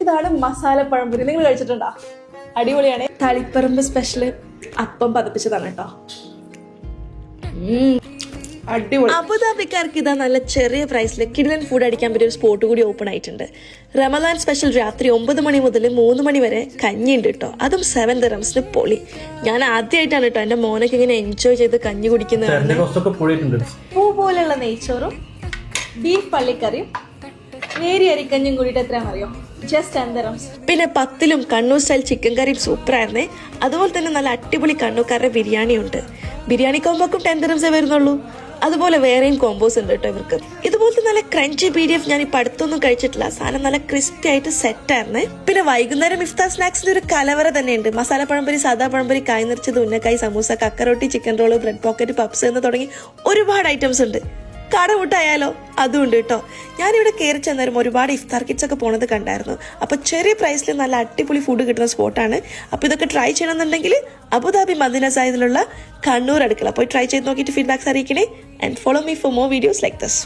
ഇതാണ് മസാല പഴംപൊരി. നിങ്ങൾ കഴിച്ചിട്ടുണ്ടോ? അടിപൊളിയാണ്. തളിപ്പറമ്പ് സ്പെഷ്യൽ അപ്പം പതപ്പിച്ചതാണ് കേട്ടോ. അടിപൊളി. അബുദാബിക്കാർക്ക് ഇതാ നല്ല ചെറിയ പ്രൈസിൽ കിഡിലൻ ഫുഡ് അടിക്കാൻ പറ്റിയ ഒരു സ്പോട്ട് കൂടി ഓപ്പൺ ആയിട്ടുണ്ട്. റമദാൻ സ്പെഷ്യൽ രാത്രി 9 മണി മുതൽ 3 മണി വരെ കഞ്ഞി ഉണ്ട് കേട്ടോ. അതും 7 ദിർഹംസിന് പൊളി. ഞാൻ ആദ്യമായിട്ടാണ് കേട്ടോ എന്റെ മോനൊക്കെ ഇങ്ങനെ എൻജോയ് ചെയ്ത് കഞ്ഞി കുടിക്കുന്നത്. പൂ പോലെയുള്ള നെയ്ച്ചോറും ബീഫ് പള്ളിക്കറിയും നേരിയ അരിക്കഞ്ഞും കൂടിയിട്ട് എത്രയാണെന്നറിയോ? Just 10 dirhams. പിന്നെ 10ലും കണ്ണൂർ സ്റ്റൈൽ ചിക്കൻ കറിയും സൂപ്പറായിരുന്നേ. അതുപോലെ തന്നെ നല്ല അടിപൊളി കണ്ണൂർക്കാരുടെ ബിരിയാണി ഉണ്ട്. ബിരിയാണി കോമ്പോക്കും 10 ദിർഹംസേ വരുന്നുള്ളൂ. അതുപോലെ വേറെയും കോമ്പോസ് ഉണ്ട് കേട്ടോ ഇവർക്ക്. ഇതുപോലത്തെ നല്ല ക്രഞ്ചി PDF ഞാൻ ഇപ്പൊ അടുത്തൊന്നും കഴിച്ചിട്ടില്ല. സാധനം നല്ല ക്രിസ്പി ആയിട്ട് സെറ്റ് ആയിരുന്നേ. പിന്നെ വൈകുന്നേരം ഇഫ്താർ സ്നാക്സിന്റെ ഒരു കലവറ തന്നെയുണ്ട്. മസാല പഴംപൊരി, സാദാ പഴംപൊരി, കായ് നിറച്ചത്, ഉന്നക്കായ്, സമൂസ, കക്കറോട്ടി, chicken roll, bread pocket, puffs എന്ന് തുടങ്ങി ഒരുപാട് ഐറ്റംസ് ഉണ്ട്. കടമുട്ടായാലോ അതും ഉണ്ട് കേട്ടോ. ഞാനിവിടെ കയറി ചെന്നേരം ഒരുപാട് ഇഫ്താർ കിറ്റ്സ് ഒക്കെ പോണത് കണ്ടായിരുന്നു. അപ്പൊ ചെറിയ പ്രൈസിൽ നല്ല അടിപൊളി ഫുഡ് കിട്ടുന്ന സ്പോട്ടാണ്. അപ്പൊ ഇതൊക്കെ ട്രൈ ചെയ്യണമെന്നുണ്ടെങ്കിൽ അബുദാബി മദീന സായിദിലുള്ള കണ്ണൂർ അടുക്കള പോയി ട്രൈ ചെയ്ത് നോക്കിയിട്ട് ഫീഡ്ബാക്സ് അറിയിക്കണേ. And follow me for more videos like this.